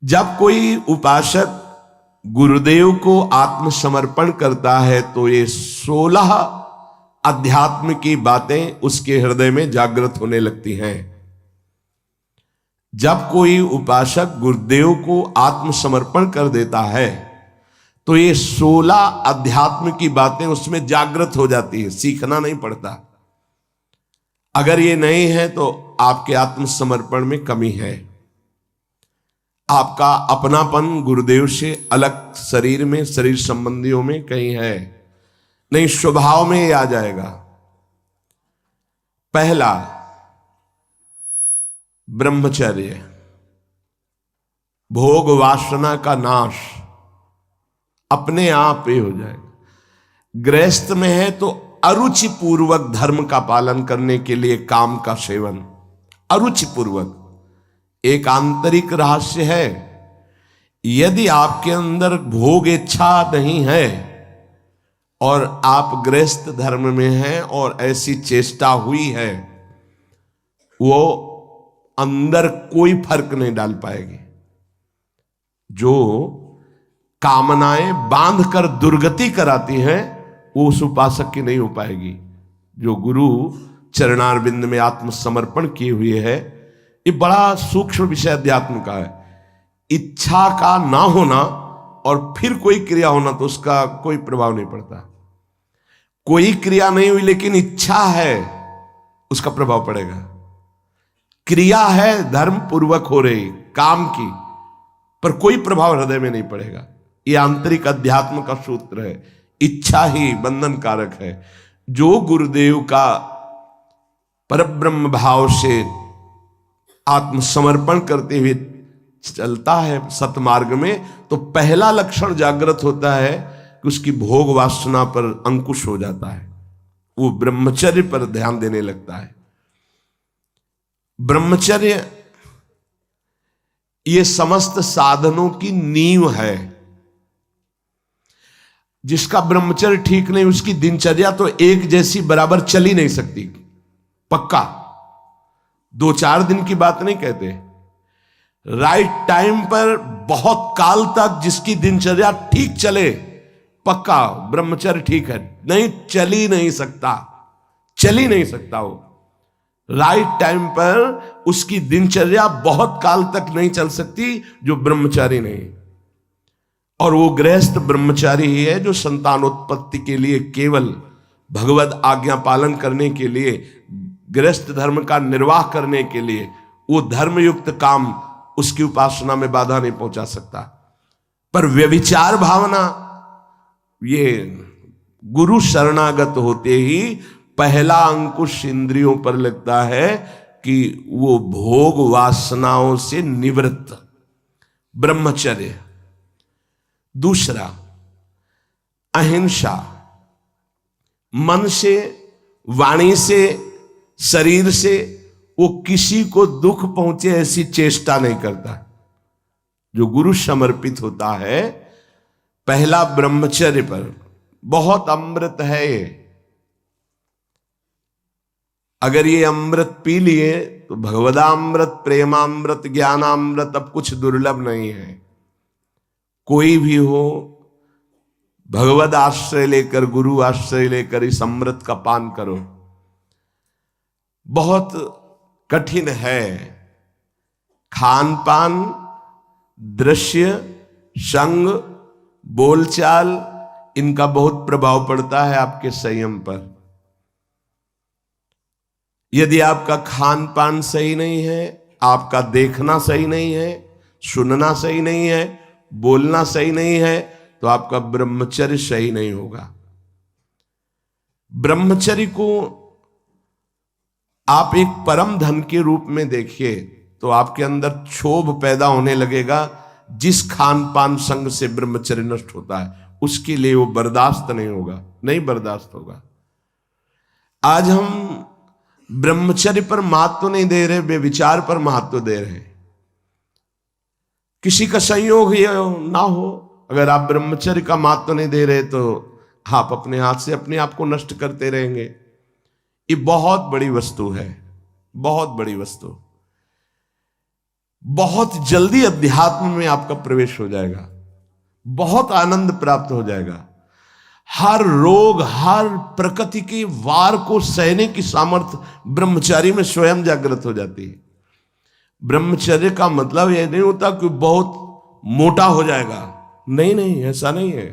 जब कोई उपासक गुरुदेव को आत्मसमर्पण करता है तो ये 16 अध्यात्म की बातें उसके हृदय में जागृत होने लगती हैं। जब कोई उपासक गुरुदेव को आत्मसमर्पण कर देता है तो ये 16 अध्यात्म की बातें उसमें जागृत हो जाती है, सीखना नहीं पड़ता। अगर ये नहीं है तो आपके आत्मसमर्पण में कमी है। आपका अपनापन गुरुदेव से अलग शरीर में, शरीर संबंधियों में कहीं है नहीं, स्वभाव में ही आ जाएगा। पहला, ब्रह्मचर्य, भोग वासना का नाश अपने आप ही हो जाएगा। गृहस्थ में है तो अरुचि पूर्वक धर्म का पालन करने के लिए काम का सेवन, अरुचि पूर्वक, एक आंतरिक रहस्य है। यदि आपके अंदर भोग इच्छा नहीं है और आप गृहस्थ धर्म में हैं और ऐसी चेष्टा हुई है, वो अंदर कोई फर्क नहीं डाल पाएगी। जो कामनाएं बांध कर दुर्गति कराती हैं वो उस उपासक की नहीं हो पाएगी। जो गुरु चरणारविंद में आत्मसमर्पण किए हुए है, ये बड़ा सूक्ष्म विषय अध्यात्म का है। इच्छा का ना होना और फिर कोई क्रिया होना तो उसका कोई प्रभाव नहीं पड़ता। कोई क्रिया नहीं हुई लेकिन इच्छा है, उसका प्रभाव पड़ेगा। क्रिया है धर्म पूर्वक हो रही काम की, पर कोई प्रभाव हृदय में नहीं पड़ेगा। यह आंतरिक अध्यात्म का सूत्र है। इच्छा ही बंधन कारक है। जो गुरुदेव का परब्रह्म भाव से आत्मसमर्पण करते हुए चलता है सतमार्ग में, तो पहला लक्षण जागृत होता है कि उसकी भोग वासना पर अंकुश हो जाता है। वो ब्रह्मचर्य पर ध्यान देने लगता है। ब्रह्मचर्य ये समस्त साधनों की नींव है। जिसका ब्रह्मचर्य ठीक नहीं, उसकी दिनचर्या तो एक जैसी बराबर चल ही नहीं सकती। पक्का 2-4 दिन की बात नहीं कहते। राइट टाइम पर बहुत काल तक जिसकी दिनचर्या ठीक चले, पक्का ब्रह्मचर्य ठीक है। नहीं, चल ही नहीं सकता, चल ही नहीं सकता। वो राइट टाइम पर उसकी दिनचर्या बहुत काल तक नहीं चल सकती जो ब्रह्मचारी नहीं। और वो गृहस्थ ब्रह्मचारी ही है जो संतानोत्पत्ति के लिए, केवल भगवत आज्ञा पालन करने के लिए, गृहस्थ धर्म का निर्वाह करने के लिए, वो धर्मयुक्त काम उसकी उपासना में बाधा नहीं पहुंचा सकता। पर व्यभिचार भावना, ये गुरु शरणागत होते ही पहला अंकुश इंद्रियों पर लगता है कि वो भोग वासनाओं से निवृत्त, ब्रह्मचर्य। दूसरा, अहिंसा, मन से, वाणी से, शरीर से वो किसी को दुख पहुंचे ऐसी चेष्टा नहीं करता। जो गुरु समर्पित होता है, पहला ब्रह्मचर्य पर, बहुत अमृत है ये। अगर ये अमृत पी लिए तो भगवदामृत, प्रेमामृत, ज्ञानामृत अब कुछ दुर्लभ नहीं है। कोई भी हो, भगवद आश्रय लेकर, गुरु आश्रय लेकर इस अमृत का पान करो। बहुत कठिन है। खान पान, दृश्य, संग, बोलचाल, इनका बहुत प्रभाव पड़ता है आपके संयम पर। यदि आपका खान पान सही नहीं है, आपका देखना सही नहीं है, सुनना सही नहीं है, बोलना सही नहीं है, तो आपका ब्रह्मचर्य सही नहीं होगा। ब्रह्मचर्य को आप एक परम धन के रूप में देखिए तो आपके अंदर क्षोभ पैदा होने लगेगा। जिस खान पान संग से ब्रह्मचर्य नष्ट होता है उसके लिए वो बर्दाश्त नहीं होगा, नहीं बर्दाश्त होगा। आज हम ब्रह्मचर्य पर महत्व नहीं दे रहे, व्यभिचार पर महत्व दे रहे हैं। किसी का संयोग ये ना हो, अगर आप ब्रह्मचर्य का महत्व नहीं दे रहे तो आप अपने हाथ से अपने आप को नष्ट करते रहेंगे। ये बहुत बड़ी वस्तु है, बहुत बड़ी वस्तु। बहुत जल्दी अध्यात्म में आपका प्रवेश हो जाएगा, बहुत आनंद प्राप्त हो जाएगा। हर रोग, हर प्रकृति के वार को सहने की सामर्थ्य ब्रह्मचारी में स्वयं जागृत हो जाती है। ब्रह्मचर्य का मतलब यह नहीं होता कि बहुत मोटा हो जाएगा, नहीं नहीं, ऐसा नहीं है।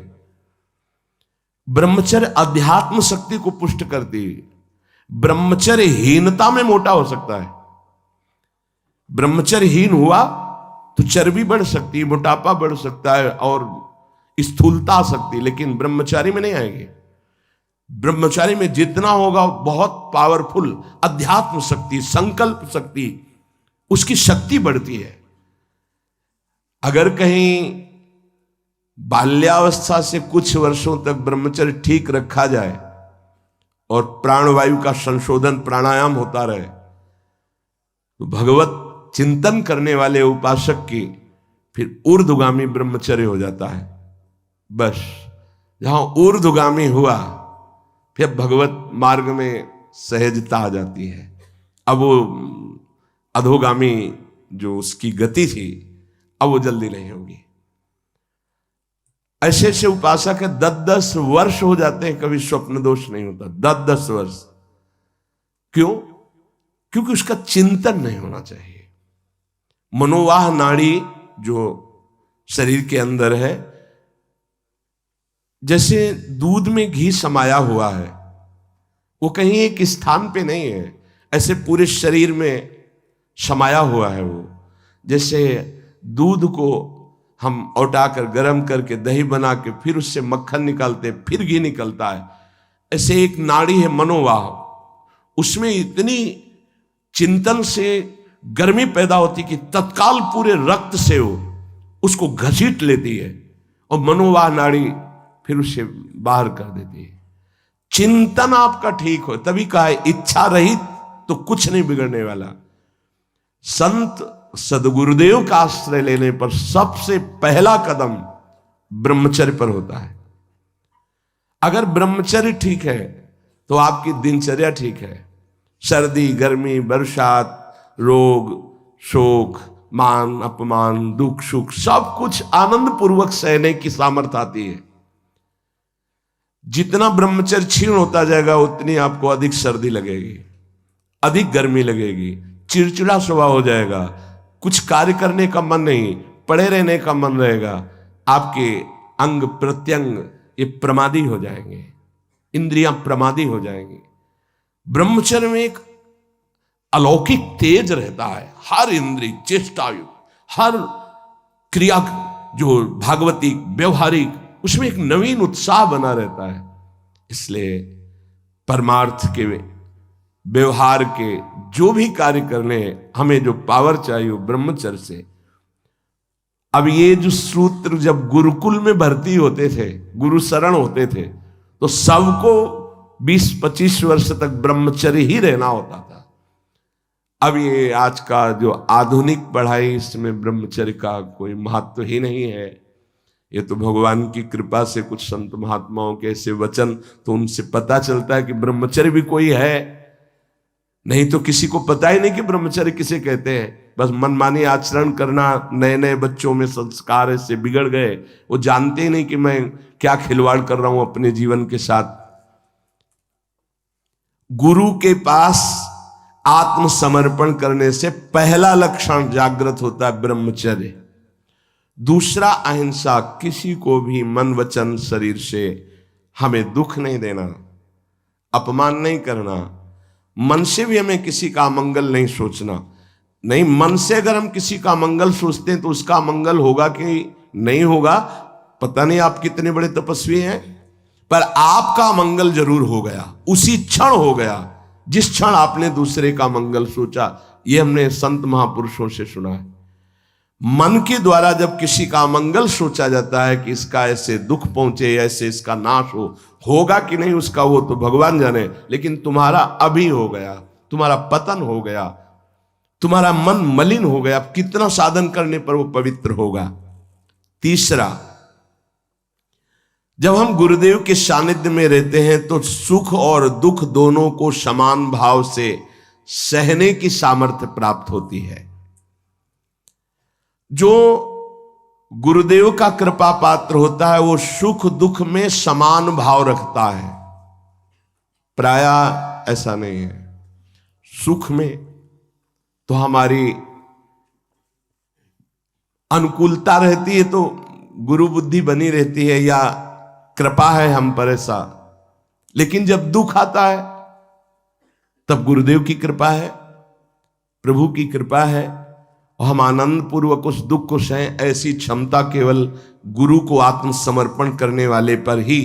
ब्रह्मचर्य अध्यात्म शक्ति को पुष्ट करती है। ब्रह्मचर्यहीनता में मोटा हो सकता है। ब्रह्मचर्यहीन हुआ तो चर्बी बढ़ सकती है, मोटापा बढ़ सकता है और स्थूलता आ सकती है, लेकिन ब्रह्मचारी में नहीं आएगी। ब्रह्मचारी में जितना होगा बहुत पावरफुल अध्यात्म शक्ति, संकल्प शक्ति, उसकी शक्ति बढ़ती है। अगर कहीं बाल्यावस्था से कुछ वर्षों तक ब्रह्मचर्य ठीक रखा जाए और प्राणवायु का संशोधन प्राणायाम होता रहे तो भगवत चिंतन करने वाले उपासक की फिर ऊर्ध्वगामी ब्रह्मचर्य हो जाता है। बस जहां ऊर्ध्वगामी हुआ फिर भगवत मार्ग में सहजता आ जाती है। अब वो अधोगामी जो उसकी गति थी अब वो जल्दी नहीं होगी। ऐसे ऐसे उपासक है 10-10 वर्ष हो जाते हैं, कभी स्वप्न दोष नहीं होता। 10-10 वर्ष क्यों? क्योंकि उसका चिंतन नहीं होना चाहिए। मनोवाह नाड़ी जो शरीर के अंदर है, जैसे दूध में घी समाया हुआ है, वो कहीं एक स्थान पे नहीं है, ऐसे पूरे शरीर में समाया हुआ है। वो जैसे दूध को हम औटाकर गर्म करके दही बना के फिर उससे मक्खन निकालते, फिर घी निकलता है, ऐसे एक नाड़ी है मनोवाह, उसमें इतनी चिंतन से गर्मी पैदा होती कि तत्काल पूरे रक्त से वो उसको घसीट लेती है और मनोवाह नाड़ी फिर उसे बाहर कर देती है। चिंतन आपका ठीक हो, तभी कहा है इच्छा रहित तो कुछ नहीं बिगड़ने वाला। संत सदगुरुदेव का आश्रय लेने पर सबसे पहला कदम ब्रह्मचर्य पर होता है। अगर ब्रह्मचर्य ठीक है तो आपकी दिनचर्या ठीक है। सर्दी, गर्मी, बरसात, रोग, शोक, मान अपमान, दुख सुख, सब कुछ आनंद पूर्वक सहने की सामर्थ्य आती है। जितना ब्रह्मचर्य क्षीण होता जाएगा उतनी आपको अधिक सर्दी लगेगी, अधिक गर्मी लगेगी, चिड़चिड़ा स्वभाव हो जाएगा, कुछ कार्य करने का मन नहीं, पड़े रहने का मन रहेगा, आपके अंग प्रत्यंग ये प्रमादी हो जाएंगे, इंद्रियां प्रमादी हो जाएंगी। ब्रह्मचर्य में एक अलौकिक तेज रहता है। हर इंद्रिय, चेष्टायु, हर क्रिया जो भागवतिक व्यवहारिक, उसमें एक नवीन उत्साह बना रहता है। इसलिए परमार्थ के व्यवहार के जो भी कार्य करने हमें जो पावर चाहिए वो ब्रह्मचर्य से। अब ये जो सूत्र जब गुरुकुल में भर्ती होते थे, गुरु शरण होते थे, तो सबको 20-25 वर्ष तक ब्रह्मचर्य ही रहना होता था। अब ये आज का जो आधुनिक पढ़ाई, इसमें ब्रह्मचर्य का कोई महत्व ही नहीं है। ये तो भगवान की कृपा से कुछ संत महात्माओं के ऐसे वचन, तो उनसे पता चलता है कि ब्रह्मचर्य भी कोई है, नहीं तो किसी को पता ही नहीं कि ब्रह्मचर्य किसे कहते हैं। बस मनमानी आचरण करना, नए नए बच्चों में संस्कार ऐसे बिगड़ गए, वो जानते ही नहीं कि मैं क्या खिलवाड़ कर रहा हूं अपने जीवन के साथ। गुरु के पास आत्मसमर्पण करने से पहला लक्षण जागृत होता है ब्रह्मचर्य। दूसरा अहिंसा, किसी को भी मन वचन शरीर से हमें दुख नहीं देना, अपमान नहीं करना, मन से भी हमें किसी का मंगल नहीं सोचना। नहीं, मन से अगर हम किसी का मंगल सोचते हैं तो उसका मंगल होगा कि नहीं होगा पता नहीं, आप कितने बड़े तपस्वी हैं, पर आपका मंगल जरूर हो गया, उसी क्षण हो गया जिस क्षण आपने दूसरे का मंगल सोचा। यह हमने संत महापुरुषों से सुना है। मन के द्वारा जब किसी का मंगल सोचा जाता है कि इसका ऐसे दुख पहुंचे, ऐसे इसका नाश होगा कि नहीं उसका, वो तो भगवान जाने, लेकिन तुम्हारा अभी हो गया, तुम्हारा पतन हो गया, तुम्हारा मन मलिन हो गया। कितना साधन करने पर वो पवित्र होगा। तीसरा, जब हम गुरुदेव के सानिध्य में रहते हैं तो सुख और दुख दोनों को समान भाव से सहने की सामर्थ्य प्राप्त होती है। जो गुरुदेव का कृपा पात्र होता है वो सुख दुख में समान भाव रखता है। प्रायः ऐसा नहीं है। सुख में तो हमारी अनुकूलता रहती है, तो गुरु बुद्धि बनी रहती है या कृपा है हम पर ऐसा। लेकिन जब दुख आता है तब गुरुदेव की कृपा है, प्रभु की कृपा है, और हम आनंद पूर्वक उस दुख को सहें। ऐसी क्षमता केवल गुरु को आत्मसमर्पण करने वाले पर ही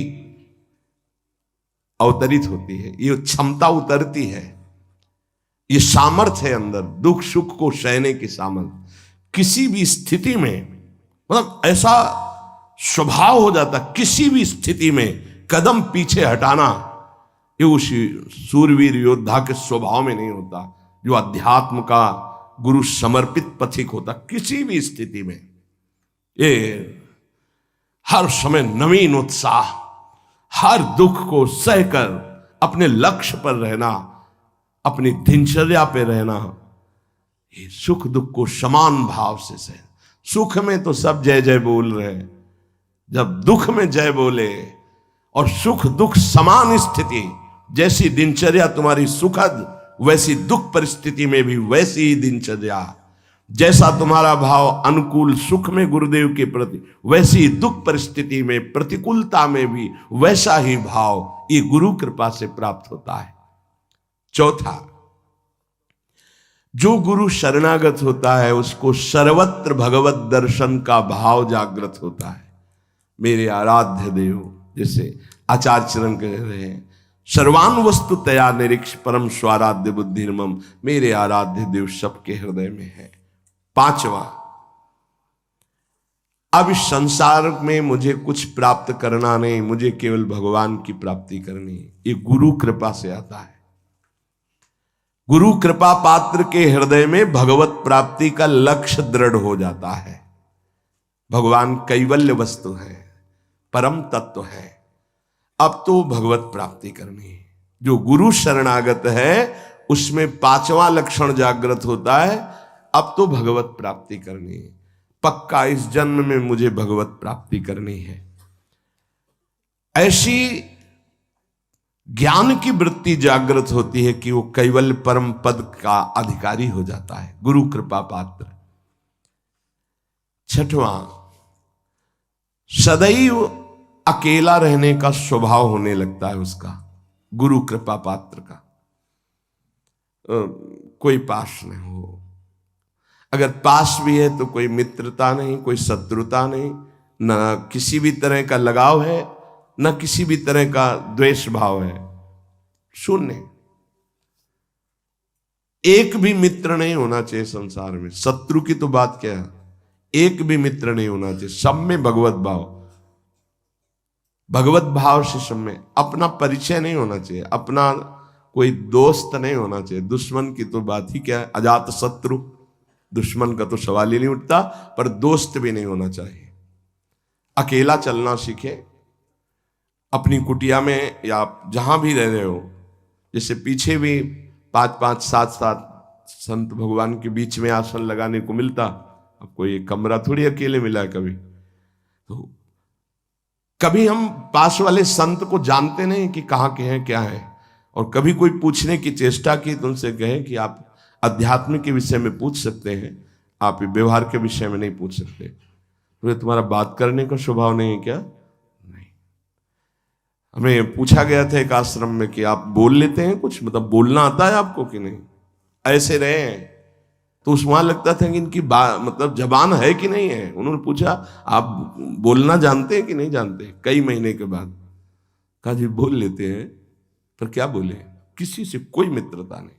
अवतरित होती है। ये क्षमता उतरती है, ये सामर्थ्य है अंदर, दुख सुख को सहने की सामर्थ्य। किसी भी स्थिति में, मतलब ऐसा स्वभाव हो जाता, किसी भी स्थिति में कदम पीछे हटाना ये उसी सूरवीर योद्धा के स्वभाव में नहीं होता, जो अध्यात्म का गुरु समर्पित पथिक होता। किसी भी स्थिति में ये हर समय नवीन उत्साह, हर दुख को सहकर अपने लक्ष्य पर रहना, अपनी दिनचर्या पे रहना, ये सुख दुख को समान भाव से सह। सुख में तो सब जय जय बोल रहे, जब दुख में जय बोले और सुख दुख समान स्थिति, जैसी दिनचर्या तुम्हारी सुखद वैसी दुख परिस्थिति में भी वैसी ही दिनचर्या, जैसा तुम्हारा भाव अनुकूल सुख में गुरुदेव के प्रति, वैसी दुख परिस्थिति में प्रतिकूलता में भी वैसा ही भाव ये गुरु कृपा से प्राप्त होता है। चौथा, जो गुरु शरणागत होता है उसको सर्वत्र भगवत दर्शन का भाव जागृत होता है। मेरे आराध्य देव, जैसे आचार्य चरण कह रहे हैं, सर्वान वस्तु तया निरीक्ष परम स्वाराध्य बुद्धिर्मम, मेरे आराध्य देव सबके हृदय में है। पांचवा, अब इस संसार में मुझे कुछ प्राप्त करना नहीं, मुझे केवल भगवान की प्राप्ति करनी है। ये गुरु कृपा से आता है। गुरु कृपा पात्र के हृदय में भगवत प्राप्ति का लक्ष्य दृढ़ हो जाता है। भगवान कैवल्य वस्तु है, परम तत्व है, अब तो भगवत प्राप्ति करनी है। जो गुरु शरणागत है उसमें पांचवा लक्षण जागृत होता है, अब तो भगवत प्राप्ति करनी है। पक्का इस जन्म में मुझे भगवत प्राप्ति करनी है। ऐसी ज्ञान की वृत्ति जागृत होती है कि वो कैवल्य परम पद का अधिकारी हो जाता है, गुरु कृपा पात्र। छठवां, सदैव अकेला रहने का स्वभाव होने लगता है उसका, गुरु कृपा पात्र का। कोई पास नहीं हो, अगर पास भी है तो कोई मित्रता नहीं, कोई शत्रुता नहीं, न किसी भी तरह का लगाव है, न किसी भी तरह का द्वेष भाव है, शून्य। एक भी मित्र नहीं होना चाहिए संसार में। शत्रु की तो बात क्या है, एक भी मित्र नहीं होना चाहिए। सब में भगवत भाव, भगवत भाव से सब में। अपना परिचय नहीं होना चाहिए, अपना कोई दोस्त नहीं होना चाहिए। दुश्मन की तो बात ही क्या है, अजात शत्रु, दुश्मन का तो सवाल ही नहीं उठता, पर दोस्त भी नहीं होना चाहिए। अकेला चलना सीखे, अपनी कुटिया में या जहां भी रह रहे हो। जैसे पीछे भी 5-5, 7-7 संत भगवान के बीच में आसन लगाने को मिलता, अब कोई कमरा थोड़ी अकेले मिला है कभी। तो कभी हम पास वाले संत को जानते नहीं कि कहाँ के हैं क्या है, और कभी कोई पूछने की चेष्टा की तो उनसे कहें कि आप अध्यात्म के विषय में पूछ सकते हैं, आप व्यवहार के विषय में नहीं पूछ सकते। तो तुम्हारा बात करने का स्वभाव नहीं है क्या? नहीं। हमें पूछा गया था एक आश्रम में कि आप बोल लेते हैं कुछ, मतलब बोलना आता है आपको कि नहीं? ऐसे रहे हैं तो उस वहां लगता था कि इनकी मतलब जबान है कि नहीं है। उन्होंने पूछा आप बोलना जानते हैं कि नहीं जानते? कई महीने के बाद कहा जी बोल लेते हैं, पर क्या बोले? किसी से कोई मित्रता नहीं।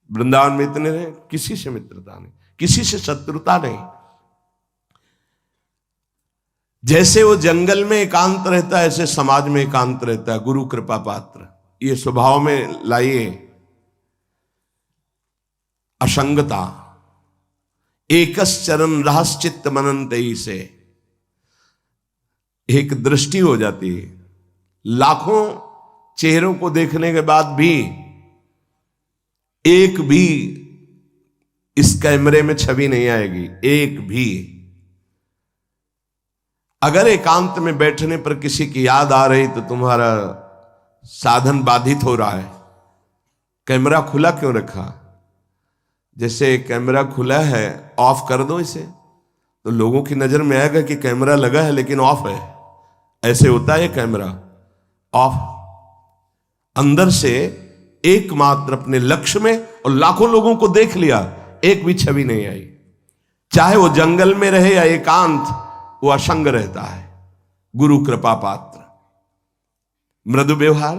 वृंदावन में इतने रहे, किसी से मित्रता नहीं, किसी से शत्रुता नहीं। जैसे वो जंगल में एकांत रहता है ऐसे समाज में एकांत रहता है। गुरु कृपा पात्र ये स्वभाव में लाइए असंगता। एकस चरण रहस्चित्त मनंतई से एक दृष्टि हो जाती है। लाखों चेहरों को देखने के बाद भी एक भी इस कैमरे में छवि नहीं आएगी एक भी। अगर एकांत में बैठने पर किसी की याद आ रही तो तुम्हारा साधन बाधित हो रहा है। कैमरा खुला क्यों रखा? जैसे कैमरा खुला है, ऑफ कर दो इसे तो लोगों की नजर में आएगा कि कैमरा लगा है लेकिन ऑफ है। ऐसे होता है कैमरा ऑफ। अंदर से एकमात्र अपने लक्ष्य में, और लाखों लोगों को देख लिया, एक भी छवि नहीं आई। चाहे वो जंगल में रहे या एकांत, वो असंग रहता है। गुरु कृपा पात्र, मृदु व्यवहार,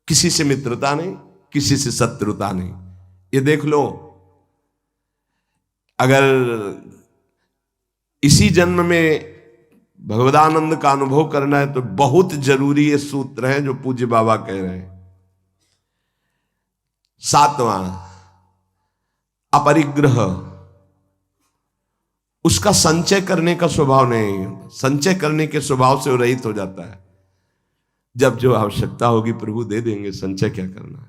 किसी से मित्रता नहीं, किसी से शत्रुता नहीं। ये देख लो, अगर इसी जन्म में भगवदानंद का अनुभव करना है तो बहुत जरूरी ये सूत्र है जो पूज्य बाबा कह रहे हैं। 7वां, अपरिग्रह। उसका संचय करने का स्वभाव नहीं, संचय करने के स्वभाव से वो रहित हो जाता है। जब जो आवश्यकता होगी प्रभु दे देंगे, संचय क्या करना है।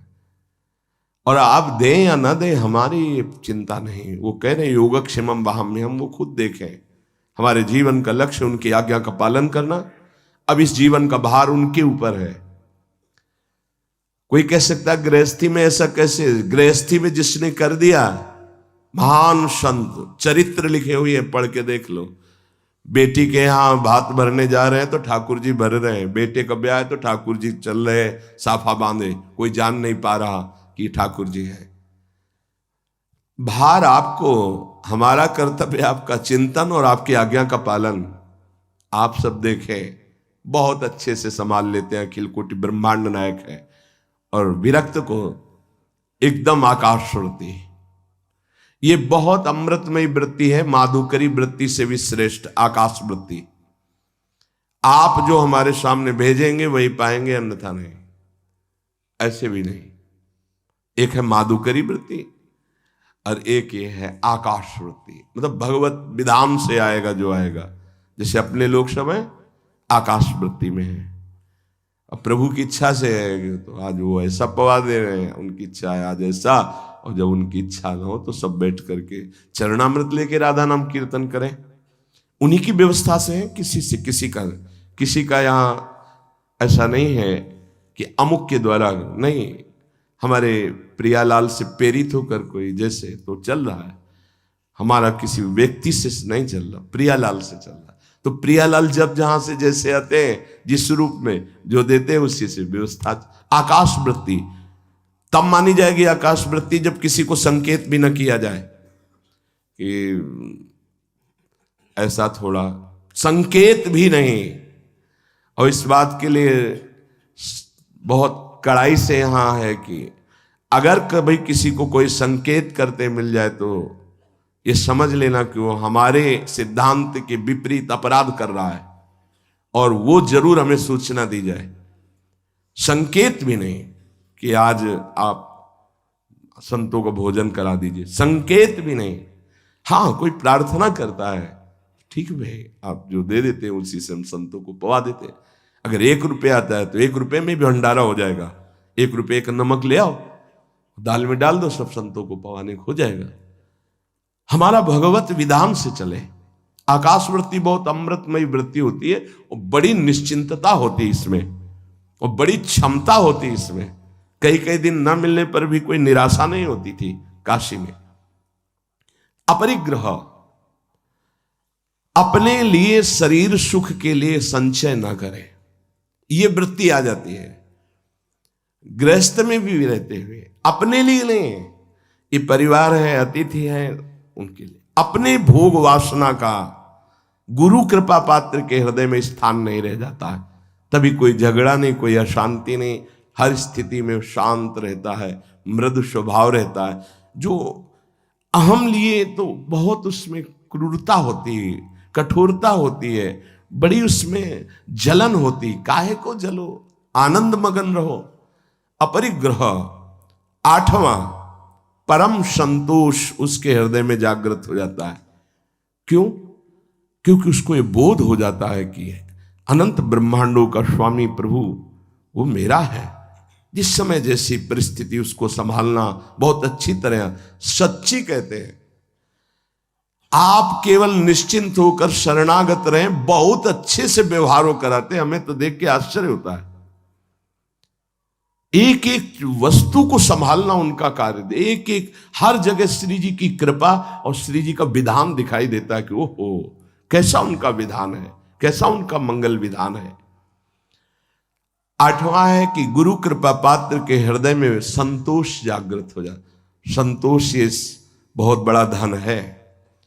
और आप दें या ना दें हमारी चिंता नहीं। वो कह रहे योगक्षेमम वहाम्यहम, वो खुद देखें। हमारे जीवन का लक्ष्य उनकी आज्ञा का पालन करना। अब इस जीवन का भार उनके ऊपर है। कोई कह सकता है गृहस्थी में ऐसा कैसे? गृहस्थी में जिसने कर दिया, महान संत चरित्र लिखे हुए हैं, पढ़ के देख लो। बेटी के यहां भात भरने जा रहे हैं तो ठाकुर जी भर रहे हैं। बेटे का ब्याह है तो ठाकुर जी चल रहे हैं साफा बांधे, कोई जान नहीं पा रहा कि ठाकुर जी है। भार आपको, हमारा कर्तव्य आपका चिंतन और आपकी आज्ञा का पालन। आप सब देखें, बहुत अच्छे से संभाल लेते हैं, अखिल कोटि ब्रह्मांड नायक है। और विरक्त को एकदम आकाश वृत्ति। ये बहुत अमृतमयी वृत्ति है, माधुकरी वृत्ति से भी श्रेष्ठ आकाश वृत्ति। आप जो हमारे सामने भेजेंगे वही पाएंगे, अन्यथा नहीं। ऐसे भी नहीं। एक है माधुकरी वृत्ति और एक ये है आकाश वृत्ति। मतलब भगवत विधान से आएगा जो आएगा। जैसे अपने लोग सब हैं आकाश वृत्ति में है, अब प्रभु की इच्छा से है तो आज वो ऐसा पवा दे रहे हैं, उनकी इच्छा है आज ऐसा। और जब उनकी इच्छा ना हो तो सब बैठ करके चरणामृत लेके राधा नाम कीर्तन करें। उन्हीं की व्यवस्था से है, किसी से किसी का यहाँ ऐसा नहीं है कि अमुक के द्वारा नहीं। हमारे प्रियालाल से प्रेरित होकर कोई जैसे तो चल रहा है, हमारा किसी व्यक्ति से नहीं चल रहा, प्रियालाल से चल रहा। तो प्रियालाल जब जहां से जैसे आते हैं, जिस रूप में जो देते हैं उसी से व्यवस्था। आकाश वृत्ति तब मानी जाएगी आकाश वृत्ति जब किसी को संकेत भी न किया जाए कि ऐसा, थोड़ा संकेत भी नहीं। और इस बात के लिए बहुत कड़ाई से यहां है कि अगर कभी किसी को कोई संकेत करते मिल जाए तो ये समझ लेना कि वो हमारे सिद्धांत के विपरीत अपराध कर रहा है, और वो जरूर हमें सूचना दी जाए। संकेत भी नहीं कि आज आप संतों को भोजन करा दीजिए, संकेत भी नहीं। हाँ, कोई प्रार्थना करता है, ठीक भाई, आप जो दे देते हैं उसी से हम संतों को पवा देते हैं। अगर 1 रुपया आता है तो 1 रुपये में भी भंडारा हो जाएगा। 1 रुपये का नमक ले आओ, दाल में डाल दो, सब संतों को पवाने हो जाएगा। हमारा भगवत विधान से चले। आकाश वृत्ति बहुत अमृतमयी वृत्ति होती है, और बड़ी निश्चिंतता होती है इसमें, और बड़ी क्षमता होती है इसमें। कई दिन न मिलने पर भी कोई निराशा नहीं होती थी काशी में। अपरिग्रह, अपने लिए शरीर सुख के लिए संचय न करें, ये वृत्ति आ जाती है। गृहस्थ में भी रहते हुए अपने लिए नहीं, ये परिवार है, अतिथि है, उनके लिए अपने भोग वासना का गुरु कृपा पात्र के हृदय में स्थान नहीं रह जाता है। तभी कोई झगड़ा नहीं, कोई अशांति नहीं, हर स्थिति में शांत रहता है, मृदु स्वभाव रहता है। जो अहम लिए तो बहुत उसमें क्रूरता होती है, कठोरता होती है, बड़ी उसमें जलन होती। काहे को जलो, आनंद मगन रहो। अपरिग्रह। 8वां, परम संतोष उसके हृदय में जागृत हो जाता है। क्यों? क्योंकि उसको ये बोध हो जाता है कि अनंत ब्रह्मांडों का स्वामी प्रभु वो मेरा है, जिस समय जैसी परिस्थिति उसको संभालना बहुत अच्छी तरह। सच्ची कहते हैं, आप केवल निश्चिंत होकर शरणागत रहें, बहुत अच्छे से व्यवहार कराते। हमें तो देख के आश्चर्य होता है। एक एक वस्तु को संभालना उनका कार्य, एक एक हर जगह श्री जी की कृपा और श्री जी का विधान दिखाई देता है कि ओहो कैसा उनका विधान है, कैसा उनका मंगल विधान है। आठवां है कि गुरु कृपा पात्र के हृदय में संतोष जागृत हो जाए। संतोष ये बहुत बड़ा धन है।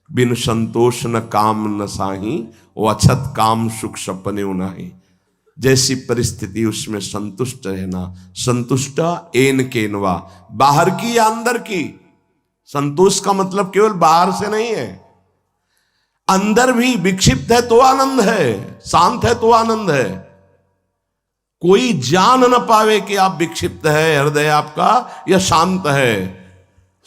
बिन संतोष न काम न साही, वो अछत काम सुख सपने नाही। जैसी परिस्थिति उसमें संतुष्ट रहना। संतुष्ट एन केनवा, बाहर की या अंदर की। संतोष का मतलब केवल बाहर से नहीं है, अंदर भी विक्षिप्त है तो आनंद है, शांत है तो आनंद है। कोई जान न पावे कि आप विक्षिप्त है, हृदय आपका या शांत है।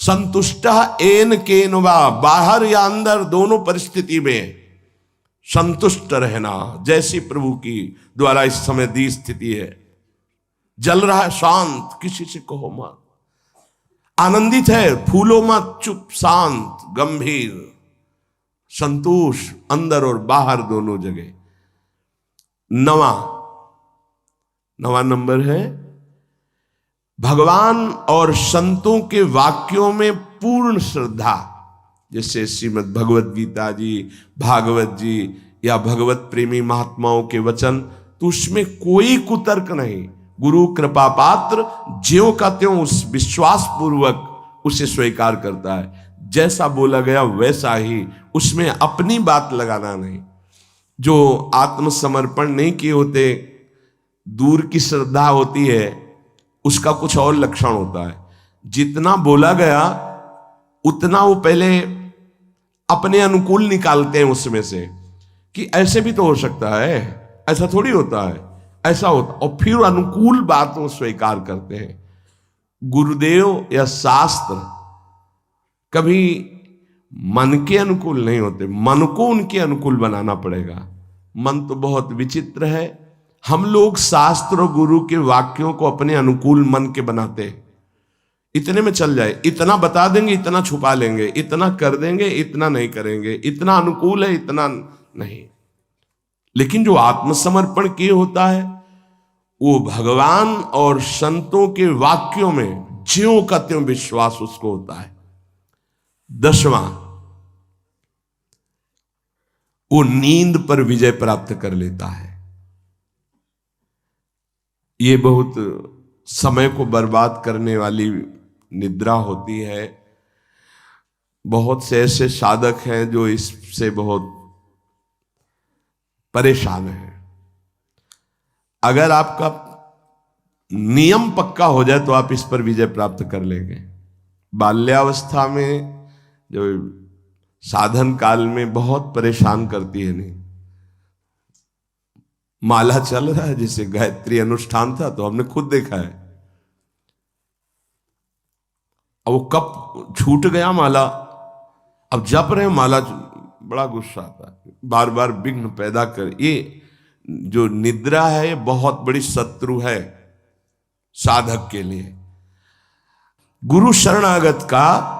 संतुष्ट एन केनवा, बाहर या अंदर दोनों परिस्थिति में संतुष्ट रहना। जैसी प्रभु की द्वारा इस समय दी स्थिति है, जल रहा है शांत, किसी से कहो मत। आनंदित है, फूलो मत, चुप शांत गंभीर। संतोष अंदर और बाहर दोनों जगह। नवा नंबर है भगवान और संतों के वाक्यों में पूर्ण श्रद्धा। जैसे श्रीमद् भगवत गीता जी, भागवत जी या भगवत प्रेमी महात्माओं के वचन, तो उसमें कोई कुतर्क नहीं। गुरु कृपा पात्र ज्यों का त्यों उस विश्वास पूर्वक उसे स्वीकार करता है। जैसा बोला गया वैसा ही, उसमें अपनी बात लगाना नहीं। जो आत्मसमर्पण नहीं किए होते, दूर की श्रद्धा होती है, उसका कुछ और लक्षण होता है। जितना बोला गया उतना वो पहले अपने अनुकूल निकालते हैं उसमें से, कि ऐसे भी तो हो सकता है, ऐसा थोड़ी होता है, ऐसा होता, और फिर अनुकूल बात वो स्वीकार करते हैं। गुरुदेव या शास्त्र कभी मन के अनुकूल नहीं होते, मन को उनके अनुकूल बनाना पड़ेगा। मन तो बहुत विचित्र है। हम लोग शास्त्र और गुरु के वाक्यों को अपने अनुकूल मन के बनाते हैं। इतने में चल जाए, इतना बता देंगे, इतना छुपा लेंगे, इतना कर देंगे, इतना नहीं करेंगे, इतना अनुकूल है, इतना नहीं। लेकिन जो आत्मसमर्पण किए होता है, वो भगवान और संतों के वाक्यों में ज्यों का त्यों विश्वास उसको होता है। 10वां, वो नींद पर विजय प्राप्त कर लेता है। ये बहुत समय को बर्बाद करने वाली निद्रा होती है। बहुत से ऐसे साधक हैं जो इससे बहुत परेशान हैं। अगर आपका नियम पक्का हो जाए तो आप इस पर विजय प्राप्त कर लेंगे। बाल्यावस्था में जो साधन काल में बहुत परेशान करती है। नहीं, माला चल रहा है, जैसे गायत्री अनुष्ठान था तो हमने खुद देखा है, अब वो कब छूट गया माला, अब जप रहे माला, बड़ा गुस्सा आता है, बार बार विघ्न पैदा कर। ये जो निद्रा है, ये बहुत बड़ी शत्रु है साधक के लिए। गुरु शरणागत का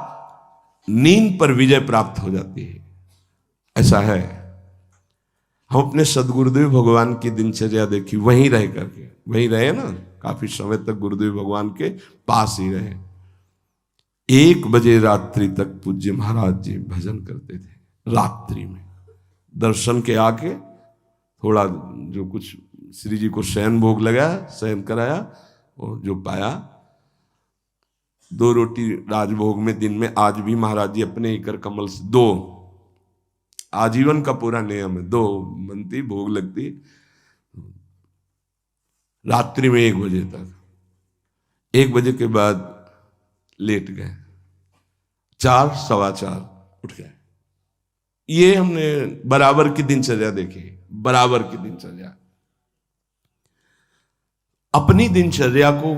नींद पर विजय प्राप्त हो जाती है, ऐसा है। हम अपने सदगुरुदेव भगवान की दिनचर्या देखी, वहीं रह करके, वहीं रहे ना, काफी समय तक गुरुदेव भगवान के पास ही रहे। 1 बजे रात्रि तक पूज्य महाराज जी भजन करते थे। रात्रि में दर्शन के आके थोड़ा जो कुछ श्री जी को शयन भोग लगाया, शयन कराया, और जो पाया 2 रोटी राजभोग में दिन में। आज भी महाराज जी अपने ही कर कमल से 2, आजीवन का पूरा नियम है, 2 बनती, भोग लगती। रात्रि में 1 बजे तक, 1 बजे के बाद लेट गए, 4, 4:15 उठ गए। ये हमने बराबर की दिनचर्या देखी, बराबर की दिनचर्या। अपनी दिनचर्या को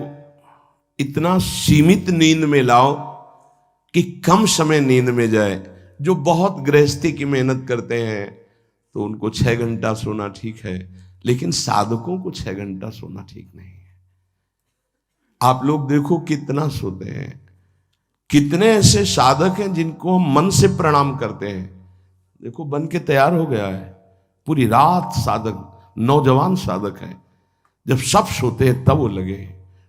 इतना सीमित नींद में लाओ कि कम समय नींद में जाए। जो बहुत गृहस्थी की मेहनत करते हैं तो उनको 6 घंटा सोना ठीक है, लेकिन साधकों को 6 घंटा सोना ठीक नहीं है। आप लोग देखो कितना सोते हैं। कितने ऐसे साधक हैं जिनको हम मन से प्रणाम करते हैं। देखो बन के तैयार हो गया है, पूरी रात साधक, नौजवान साधक है, जब सब सोते हैं तब वो लगे।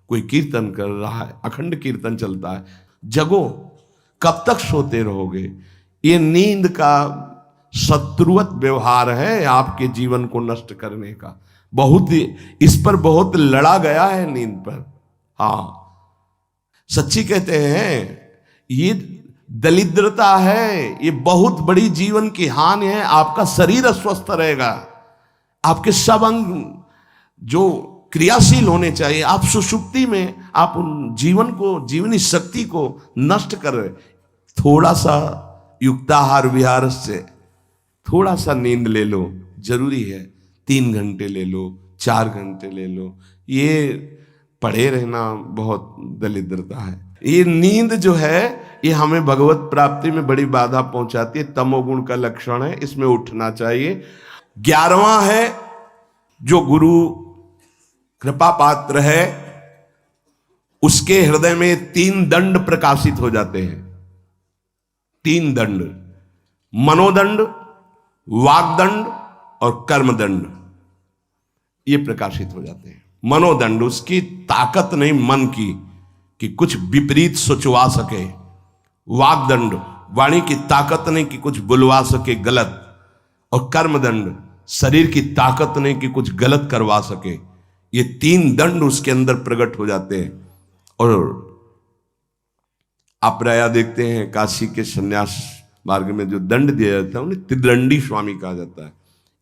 कोई कीर्तन कर रहा है, अखंड कीर्तन चलता है। जगो, कब तक सोते रहोगे? ये नींद का शत्रुवत व्यवहार है आपके जीवन को नष्ट करने का। बहुत इस पर बहुत लड़ा गया है नींद पर। हाँ, सच्ची कहते हैं, ये दरिद्रता है, ये बहुत बड़ी जीवन की हानि है। आपका शरीर अस्वस्थ रहेगा, आपके सब अंग जो क्रियाशील होने चाहिए, आप सुषुप्ति में आप उन जीवन को, जीवनी शक्ति को नष्ट कर रहे। थोड़ा सा युक्ताहार विहार से थोड़ा सा नींद ले लो, जरूरी है। 3 घंटे ले लो, 4 घंटे ले लो। ये पड़े रहना बहुत दरिद्रता है। ये नींद जो है ये हमें भगवत प्राप्ति में बड़ी बाधा पहुंचाती है, तमोगुण का लक्षण है, इसमें उठना चाहिए। 11वां है, जो गुरु कृपा पात्र है उसके हृदय में 3 दंड प्रकाशित हो जाते हैं। 3 दंड, मनोदंड, वागदंड और कर्मदंड, ये प्रकाशित हो जाते हैं। मनोदंड, उसकी ताकत नहीं मन की कि कुछ विपरीत सोचवा सके। वागदंड, वाणी की ताकत नहीं कि कुछ बुलवा सके गलत। और कर्मदंड, शरीर की ताकत नहीं कि कुछ गलत करवा सके। ये 3 दंड उसके अंदर प्रकट हो जाते हैं। और आप प्राय देखते हैं काशी के संन्यास मार्ग में जो दंड दिया जाता है उन्हें त्रिदंडी स्वामी कहा जाता है।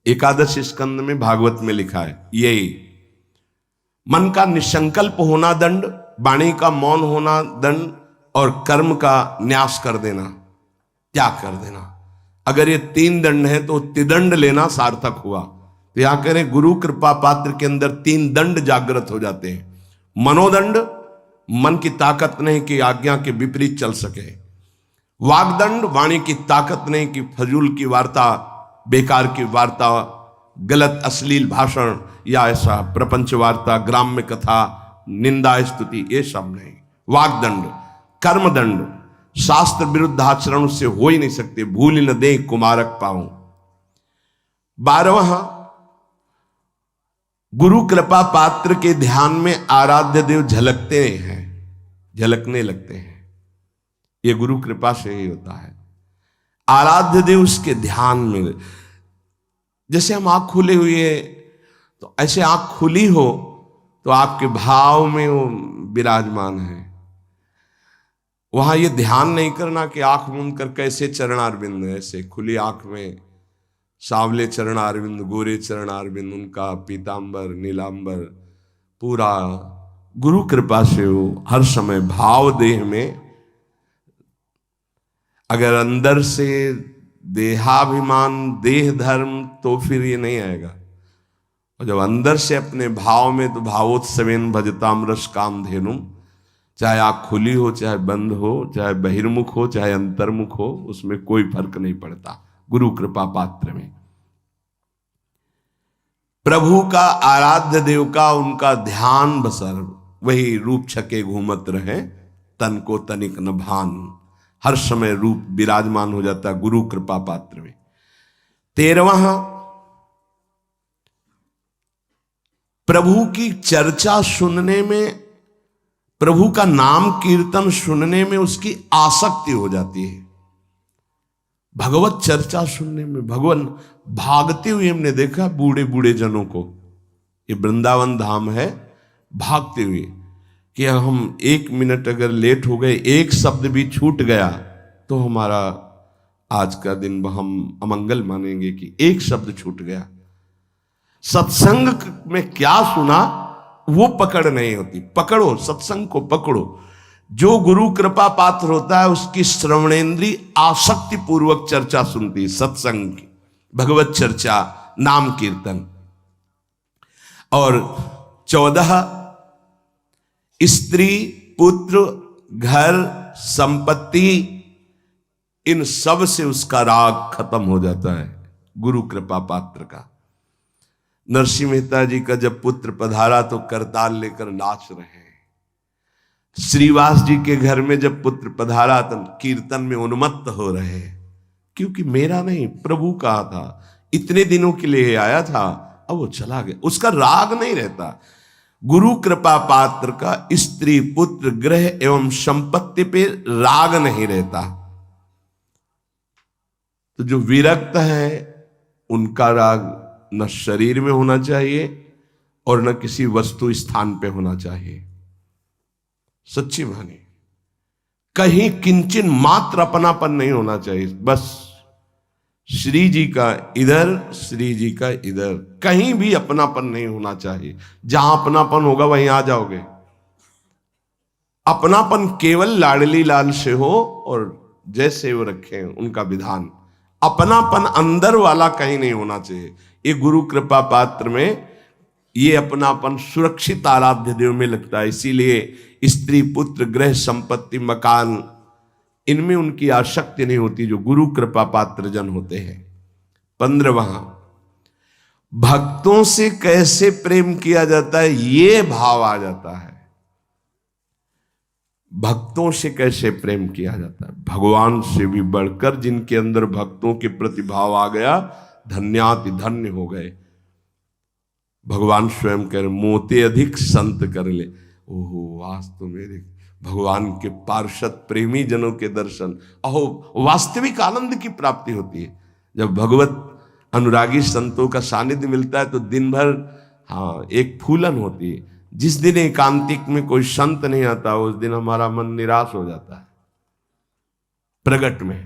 एकादश स्कंद में भागवत में लिखा है यही। मन का निसंकल्प होना दंड, वाणी का मौन होना दंड, और कर्म का न्यास कर देना, त्याग कर देना। अगर ये 3 दंड है तो त्रिदंड लेना सार्थक हुआ। तो यहां कह रहे गुरु कृपा पात्र के अंदर 3 दंड जागृत हो जाते हैं। मनोदंड, मन की ताकत नहीं कि आज्ञा के विपरीत चल सके। वागदंड, वाणी की ताकत नहीं कि फजूल की वार्ता, बेकार की वार्ता, गलत अश्लील भाषण या ऐसा प्रपंच वार्ता, ग्राम्य कथा, निंदा स्तुति, ये सब नहीं। वागदंड। कर्मदंड, शास्त्र विरुद्ध आचरण उससे हो ही नहीं सकते। भूल न दे कुमारक पाऊं। 12वां, गुरु कृपा पात्र के ध्यान में आराध्य देव झलकते हैं, झलकने लगते हैं। ये गुरु कृपा से ही होता है। आराध्य देव उसके ध्यान में, जैसे हम आंख खुले हुए तो ऐसे आंख खुली हो तो आपके भाव में वो विराजमान है। वहां ये ध्यान नहीं करना कि आंख मूंद कर कैसे चरणारविंद, ऐसे खुली आंख में सांवले चरणारविंद, गोरे चरणारविंद, उनका पीतांबर नीलांबर पूरा गुरु कृपा से हो हर समय भाव देह में। अगर अंदर से देहाभिमान, देह धर्म, तो फिर ये नहीं आएगा। और जब अंदर से अपने भाव में, तो भावोत्सवेन भजताम रस काम धेनुम, चाहे आँख खुली हो, चाहे बंद हो, चाहे बहिर्मुख हो, चाहे अंतर्मुख हो, उसमें कोई फर्क नहीं पड़ता। गुरु कृपा पात्र में प्रभु का, आराध्य देव का, उनका ध्यान बसर वही रूप छके घूमत रहे, तन को तनिक न भान। हर समय रूप विराजमान हो जाता है गुरु कृपा पात्र में। 13वां, प्रभु की चर्चा सुनने में, प्रभु का नाम कीर्तन सुनने में उसकी आसक्ति हो जाती है। भगवत चर्चा सुनने में, भगवान भागते हुए हमने देखा बूढ़े बूढ़े जनों को। ये वृंदावन धाम है, भागते हुए कि हम 1 मिनट अगर लेट हो गए, एक शब्द भी छूट गया तो हमारा आज का दिन हम अमंगल मानेंगे कि एक शब्द छूट गया। सत्संग में क्या सुना वो पकड़ नहीं होती। पकड़ो, सत्संग को पकड़ो। जो गुरु कृपा पात्र होता है उसकी श्रवणेन्द्री आसक्ति पूर्वक चर्चा सुनती है, सत्संग की, भगवत चर्चा, नाम कीर्तन। और 14, स्त्री, पुत्र, घर, संपत्ति, इन सब से उसका राग खत्म हो जाता है गुरु कृपा पात्र का। नरसिंह मेहता जी का जब पुत्र पधारा तो करताल लेकर नाच रहे हैं। श्रीवास जी के घर में जब पुत्र पधारा तो कीर्तन में उन्मत्त हो रहे, क्योंकि मेरा नहीं प्रभु कहा था, इतने दिनों के लिए आया था, अब वो चला गया। उसका राग नहीं रहता। गुरु कृपा पात्र का स्त्री पुत्र ग्रह एवं संपत्ति पे राग नहीं रहता। तो जो विरक्त है उनका राग न शरीर में होना चाहिए और न किसी वस्तु स्थान पे होना चाहिए। सच्ची माने कहीं किंचन मात्र अपनापन नहीं होना चाहिए। बस श्री जी का इधर, श्री जी का इधर, कहीं भी अपनापन नहीं होना चाहिए। जहां अपनापन होगा वहीं आ जाओगे। अपनापन केवल लाडली लाल से हो और जैसे वो रखे उनका विधान। अपनापन अंदर वाला कहीं नहीं होना चाहिए। ये गुरु कृपा पात्र में ये अपनापन सुरक्षित आराध्य देव में लगता है। इसीलिए स्त्री पुत्र गृह संपत्ति मकान इनमें उनकी आसक्ति नहीं होती जो गुरु कृपा पात्र जन होते हैं। 15वां, भक्तों से कैसे प्रेम किया जाता है, ये भाव आ जाता है। भक्तों से कैसे प्रेम किया जाता है, भगवान से भी बढ़कर जिनके अंदर भक्तों के प्रति भाव आ गया, धन्याति धन्य हो गए। भगवान स्वयं कह रहे मोते अधिक संत कर ले। ओहो, आज तो मेरे भगवान के पार्षद प्रेमी जनों के दर्शन, अहो वास्तविक आनंद की प्राप्ति होती है। जब भगवत अनुरागी संतों का सानिध्य मिलता है तो दिन भर एक फूलन होती है। जिस दिन एकांतिक में कोई संत नहीं आता उस दिन हमारा मन निराश हो जाता है। प्रगट में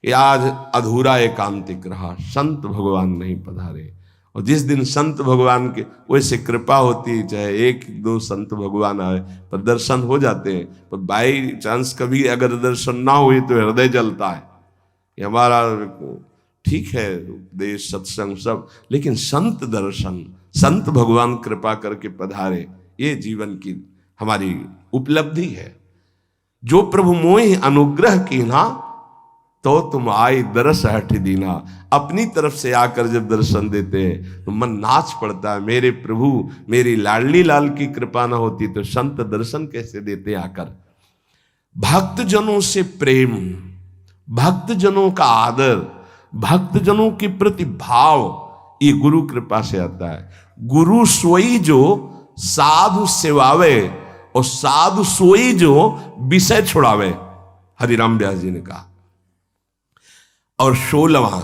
आज अधूरा एकांतिक रहा, संत भगवान नहीं पधारे। और जिस दिन संत भगवान के वैसे कृपा होती है, चाहे एक दो संत भगवान आए पर दर्शन हो जाते हैं, पर बाई चांस कभी अगर दर्शन ना हुए तो हृदय जलता है। ये हमारा ठीक है उपदेश सत्संग सब, लेकिन संत दर्शन, संत भगवान कृपा करके पधारे, ये जीवन की हमारी उपलब्धि है। जो प्रभु मोहि अनुग्रह कीन्हा तो तुम आई दरस हठ दीना। अपनी तरफ से आकर जब दर्शन देते हैं तो मन नाच पड़ता है, मेरे प्रभु मेरी लाडली लाल की कृपा ना होती तो संत दर्शन कैसे देते आकर। भक्तजनों से प्रेम, भक्तजनों का आदर, भक्तजनों के प्रति भाव, ये गुरु कृपा से आता है। गुरु सोई जो साधु सेवावे और साधु सोई जो विषय छुड़ावे, हरिराम व्यास जी ने कहा। और 16वां,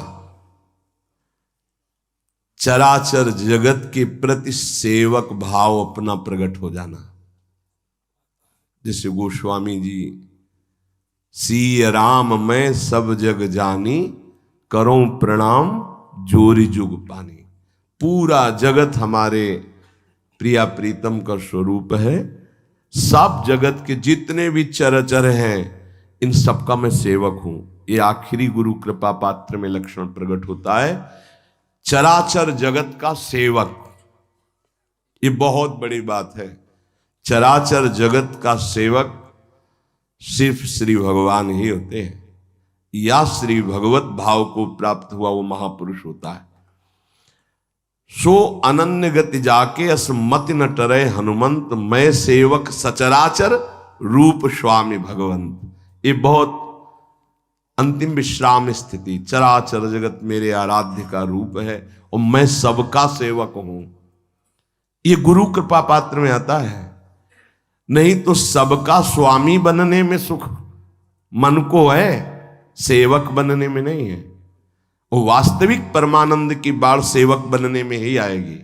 चराचर जगत के प्रति सेवक भाव अपना प्रकट हो जाना। जैसे गोस्वामी जी, सी राम मैं सब जग जानी, करो प्रणाम जोरी जुग पानी। पूरा जगत हमारे प्रिया प्रीतम का स्वरूप है। सब जगत के जितने भी चराचर हैं इन सबका मैं सेवक हूं। ये आखिरी गुरु कृपा पात्र में लक्षण प्रकट होता है, चराचर जगत का सेवक। ये बहुत बड़ी बात है। चराचर जगत का सेवक सिर्फ श्री भगवान ही होते हैं, या श्री भगवत भाव को प्राप्त हुआ वो महापुरुष होता है। सो अनन्य गति जाके असमति न टरे हनुमंत, मैं सेवक सचराचर रूप स्वामी भगवंत। ये बहुत अंतिम विश्राम स्थिति, चराचर जगत मेरे आराध्य का रूप है और मैं सबका सेवक हूं। ये गुरु कृपा पात्र में आता है। नहीं तो सबका स्वामी बनने में सुख मन को है, सेवक बनने में नहीं है। वो वास्तविक परमानंद की बाढ़ सेवक बनने में ही आएगी।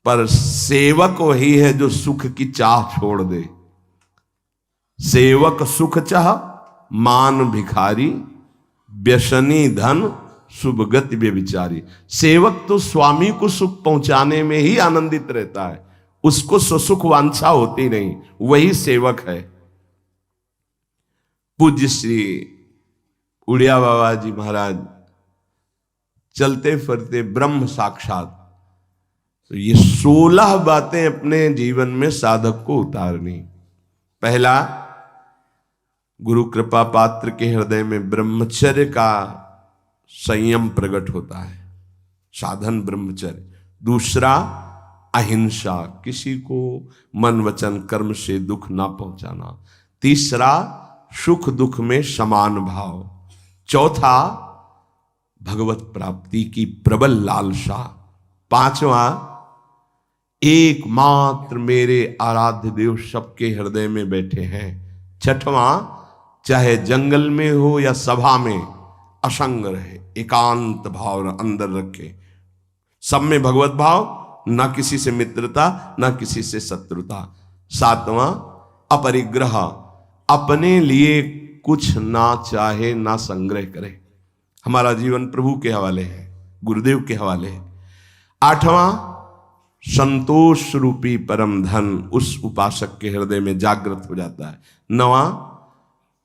पर सेवक वही है जो सुख की चाह छोड़ दे। सेवक सुख चाह मान भिखारी, व्यसनी धन शुभ गति व्यभिचारी। सेवक तो स्वामी को सुख पहुंचाने में ही आनंदित रहता है, उसको सुख वांछा होती नहीं, वही सेवक है। पूज्य श्री उड़िया बाबा जी महाराज चलते फिरते ब्रह्म साक्षात, तो ये 16 बातें अपने जीवन में साधक को उतारनी। पहला, गुरु कृपा पात्र के हृदय में ब्रह्मचर्य का संयम प्रकट होता है, साधन ब्रह्मचर्य। दूसरा, अहिंसा, किसी को मन वचन कर्म से दुख ना पहुंचाना। तीसरा, सुख दुख में समान भाव। चौथा, भगवत प्राप्ति की प्रबल लालसा। पांचवा, एकमात्र मेरे आराध्य देव सबके हृदय में बैठे हैं। छठवां, चाहे जंगल में हो या सभा में असंग रहे, एकांत भाव अंदर रखे, सब में भगवत भाव, ना किसी से मित्रता ना किसी से शत्रुता। सातवां, अपरिग्रह, अपने लिए कुछ ना चाहे ना संग्रह करे। हमारा जीवन प्रभु के हवाले है, गुरुदेव के हवाले है। आठवां, संतोष रूपी परम धन उस उपासक के हृदय में जागृत हो जाता है। नवां,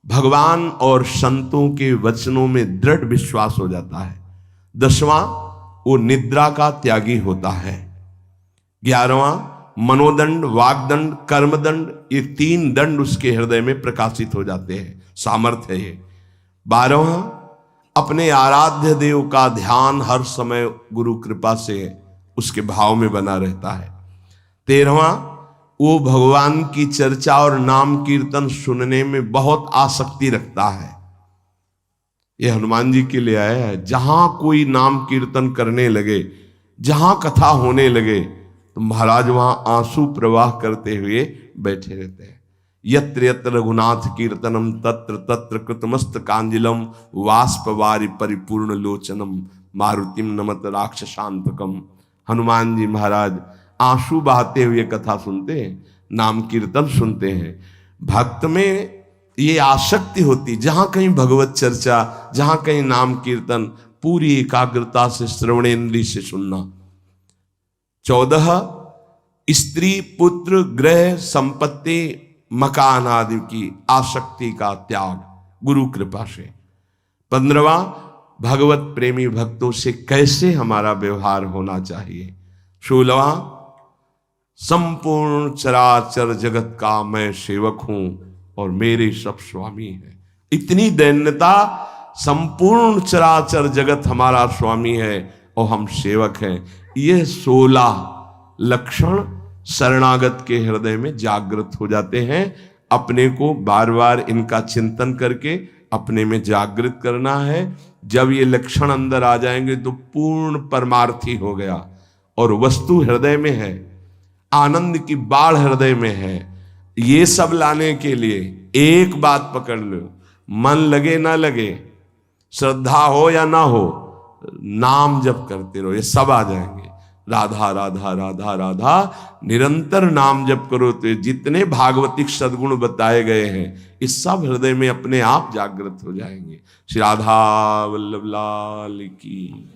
भगवान और संतों के वचनों में दृढ़ विश्वास हो जाता है। दसवां, वो निद्रा का त्यागी होता है। 11वां, मनोदंड, वागदंड, कर्मदंड, ये 3 दंड उसके हृदय में प्रकाशित हो जाते हैं, सामर्थ्य है ये। 12वां, अपने आराध्य देव का ध्यान हर समय गुरु कृपा से उसके भाव में बना रहता है। 13वां, वो भगवान की चर्चा और नाम कीर्तन सुनने में बहुत आसक्ति रखता है। ये हनुमान जी के लिए आया है। जहां कोई नाम कीर्तन करने लगे, जहां कथा होने लगे, तो महाराज वहां आंसू प्रवाह करते हुए बैठे रहते हैं। यत्र यत्र रघुनाथ कीर्तनम तत्र तत्र कृतमस्त कांजिलम वाष्पवारि परिपूर्ण लोचनम मारुतिम नमत राक्षसांतकम। हनुमान जी महाराज आंसू बहाते हुए कथा सुनते हैं, नाम कीर्तन सुनते हैं। भक्त में ये आसक्ति होती, जहां कहीं भगवत चर्चा, जहां कहीं नाम कीर्तन, पूरी एकाग्रता से श्रवणेन्द्रिय से सुनना। 14, स्त्री पुत्र गृह संपत्ति मकान आदि की आसक्ति का त्याग गुरु कृपा से। 15वां, भगवत प्रेमी भक्तों से कैसे हमारा व्यवहार होना चाहिए। 16वां, संपूर्ण चराचर जगत का मैं सेवक हूं और मेरे सब स्वामी हैं। इतनी दैन्यता, संपूर्ण चराचर जगत हमारा स्वामी है और हम सेवक हैं। यह 16 लक्षण शरणागत के हृदय में जागृत हो जाते हैं। अपने को बार बार इनका चिंतन करके अपने में जागृत करना है। जब ये लक्षण अंदर आ जाएंगे तो पूर्ण परमार्थी हो गया और वस्तु हृदय में है, आनंद की बाढ़ हृदय में है। ये सब लाने के लिए एक बात पकड़ लो, मन लगे ना लगे, श्रद्धा हो या ना हो, नाम जप करते रहो, ये सब आ जाएंगे। राधा राधा राधा राधा निरंतर नाम जप करो तो जितने भागवतिक सद्गुण बताए गए हैं इस सब हृदय में अपने आप जागृत हो जाएंगे। श्री राधा वल्लभ लाल की।